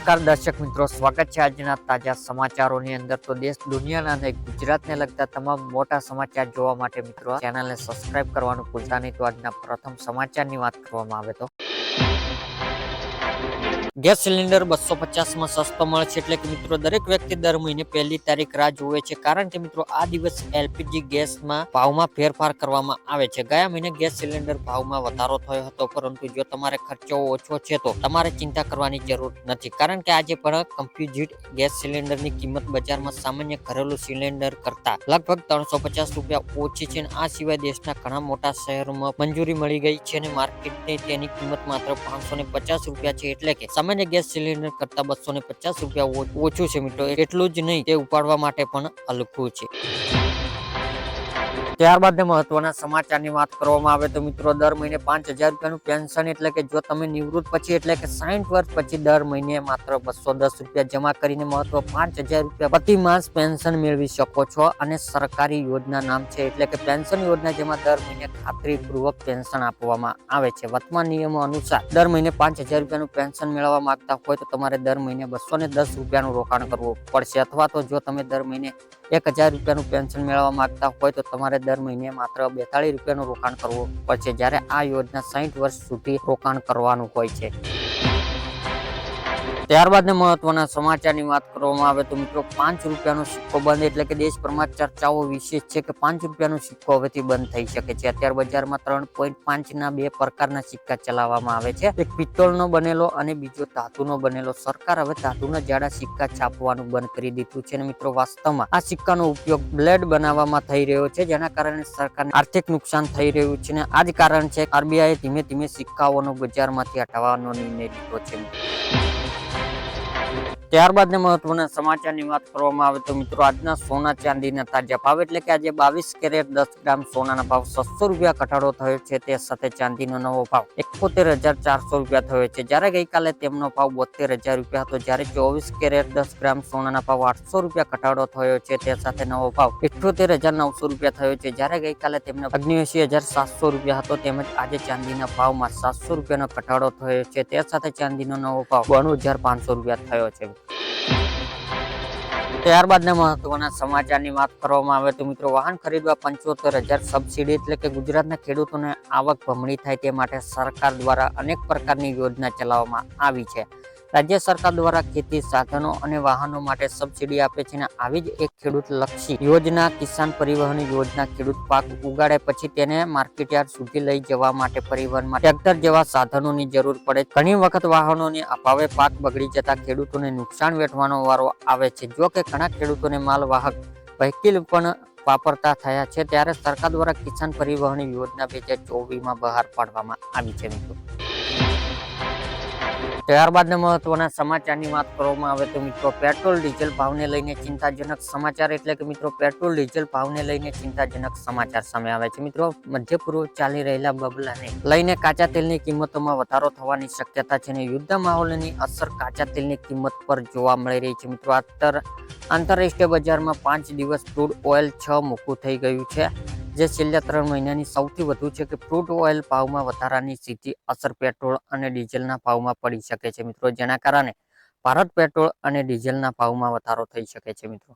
નમસ્કાર દર્શક મિત્રો, સ્વાગત છે આજના તાજા સમાચારોની અંદર। તો દેશ દુનિયાના અને ગુજરાતને લગતા તમામ મોટા સમાચાર જોવા માટે મિત્રો ચેનલને સબસ્ક્રાઇબ કરવાનું ભૂલતા નહીં। તો આજના પ્રથમ સમાચારની વાત કરવામાં આવે તો ગેસ સિલિન્ડર 250 માં સસ્તો મળે છે, એટલે કે મિત્રો દરેક વ્યક્તિ દર મહિને 1લી તારીખ રાહ જોવે છે, કારણ કે મિત્રો આ દિવસ એલપીજી ગેસમાં ભાવમાં ફેરફાર કરવામાં આવે છે। ગયા મહિને ગેસ સિલિન્ડર ભાવમાં વધારો થયો હતો, પરંતુ જો તમારે ખર્ચો ઓછો છે તો તમારે ચિંતા કરવાની જરૂર નથી, કારણ કે આજે પણ કમ્પોઝિટ ગેસ સિલિન્ડરની કિંમત બજારમાં સામાન્ય ઘરેલું સિલિન્ડર કરતા લગભગ 350 રૂપિયા ઓછી છે। આ સિવાય દેશના ઘણા મોટા શહેરોમાં મંજૂરી મળી ગઈ છે અને માર્કેટની તેની કિંમત માત્ર 550 રૂપિયા છે, એટલે કે સામાન્ય ગેસ સિલિન્ડર કરતા 250 રૂપિયા ઓછું છે મિત્રો। એટલું જ નહીં, તે ઉપાડવા માટે પણ હલકું છે। ત્યારબાદ મહત્વના સમાચારની વાત કરવામાં આવે તો મિત્રો દર મહિને 5000 રૂપિયાનું પેન્શન, એટલે કે જો તમે નિવૃત્ત પછી એટલે કે 60 વર્ષ પછી દર મહિને માત્ર 210 રૂપિયા જમા કરીને મહત્વ 5000 રૂપિયા પ્રતિ માસ પેન્શન મેળવી શકો છો। અને સરકારી યોજના નામ છે એટલે કે પેન્શન યોજના, જેમાં દર મહિને ખાતરીપૂર્વક પેન્શન આપવામાં આવે છે। વર્તમાન નિયમો અનુસાર દર મહિને 5000 રૂપિયાનું પેન્શન મેળવવા માંગતા હોય તો તમારે દર મહિને 210 રૂપિયાનું રોકાણ કરવું પડશે, અથવા તો જો તમે દર મહિને 1000 રૂપિયાનું પેન્શન મેળવવા માંગતા હોય તો તમારે દર મહિને માત્ર 42 રૂપિયાનું રોકાણ કરવું પડશે, જ્યારે આ યોજના 60 વર્ષ સુધી રોકાણ કરવાનું હોય છે। ત્યારબાદ મહત્વના સમાચારની વાત કરવામાં આવે તો મિત્રો 5 રૂપિયાનો સિક્કો બંધ, એટલે કે દેશભરમાં ચર્ચાઓ વિશેષ છે કે 5 રૂપિયાનો સિક્કો હવેથી બંધ થઈ શકે છે। અત્યારે બજારમાં 3.5 ના બે પ્રકારના સિક્કા ચલાવવામાં આવે છે, એક પિત્તળનો બનેલો અને બીજો ધાતુનો બનેલો। સરકાર હવે ધાતુના જાડા સિક્કા છાપવાનું બંધ કરી દીધું છે અને મિત્રો વાસ્તવમાં આ સિક્કાનો ઉપયોગ બ્લેડ બનાવવામાં થઈ રહ્યો છે, જેના કારણે સરકારને આર્થિક નુકસાન થઈ રહ્યું છે અને આ જ કારણ છે આરબીઆઈએ ધીમે ધીમે સિક્કાઓનો બજારમાંથી હટાવવાનો નિર્ણય લીધો છે। ત્યારબાદ મહત્વના સમાચારની વાત કરવામાં આવે તો મિત્રો આજના સોના ચાંદીના તાજા ભાવ, એટલે કે આજે 22 કેરેટ 10 ગ્રામ સોનાના ભાવ 600 રૂપિયા ઘટાડો થયો છે। તે સાથે ચાંદીનો નવો ભાવ 71400 રૂપિયા થયો છે, જ્યારે ગઈકાલે તેમનો ભાવ 72000 રૂપિયા હતો। જ્યારે 24 કેરેટ 10 ગ્રામ સોનાના ભાવ 800 રૂપિયા ઘટાડો થયો છે, તે સાથે નવો ભાવ 78900 રૂપિયા થયો છે, જ્યારે ગઈકાલે તેમનો 79700 રૂપિયા હતો। તેમજ આજે ચાંદીના ભાવમાં 700 રૂપિયાનો ઘટાડો થયો છે, તે સાથે ચાંદીનો નવો ભાવ 92500 રૂપિયા થયો છે। ત્યારબાદ મહત્વના સમાચારની વાત કરવામાં આવે તો મિત્રો વાહન ખરીદવા 75000 સબસિડી, એટલે કે ગુજરાતના ખેડૂતોને આવક બમણી થાય તે માટે સરકાર દ્વારા અનેક પ્રકારની યોજના ચલાવવામાં આવી છે। રાજ્ય સરકાર દ્વારા ખેતી સાધનો અને વાહનો માટે સબસિડી આપે છે અને આવી જ એક ખેડૂત લક્ષી યોજના કિસાન પરિવહન યોજના। ખેડૂત પાક ઉગાડે પછી તેને માર્કેટયાર્ડ સુધી લઈ જવા માટે પરિવહનમાં ટ્રેક્ટર જેવા સાધનોની જરૂર પડે। ઘણી વખત વાહનોની અભાવે પાક બગડી જતા ખેડૂતોને નુકસાન વેઠવાનો વારો આવે છે। જો કે ઘણા ખેડૂતોને માલવાહક વ્હીકલ પણ વાપરતા થયા છે, ત્યારે સરકાર દ્વારા કિસાન પરિવહન યોજના 2024માં બહાર પાડવામાં આવી છે મિત્રો। ત્યારબાદ મહત્વના સમાચારની વાત કરવામાં આવે તો મિત્રો પેટ્રોલ ડીઝલ ભાવને લઈને ચિંતાજનક સમાચાર, એટલે કે મિત્રો પેટ્રોલ ડીઝલ ભાવને લઈને ચિંતાજનક સમાચાર સામે આવે છે। મિત્રો મધ્ય પૂર્વ ચાલી રહેલા બબલાને લઈને કાચા તેલની કિંમતોમાં વધારો થવાની શક્યતા છે અને યુદ્ધ માહોલની અસર કાચા તેલની કિંમત પર જોવા મળી રહી છે। મિત્રો આંતરરાષ્ટ્રીય બજારમાં 5 દિવસ ક્રૂડ ઓઇલ 6 મોંઘું થઈ ગયું છે, જે છેલ્લા 3 મહિનાની સૌથી વધુ છે કે ક્રૂડ ઓઇલ ભાવમાં વધારાની સીધી અસર પેટ્રોલ અને ડીઝલના ભાવમાં પડી શકે છે મિત્રો, જેના કારણે ભારત પેટ્રોલ અને ડીઝલના ભાવમાં વધારો થઈ શકે છે મિત્રો।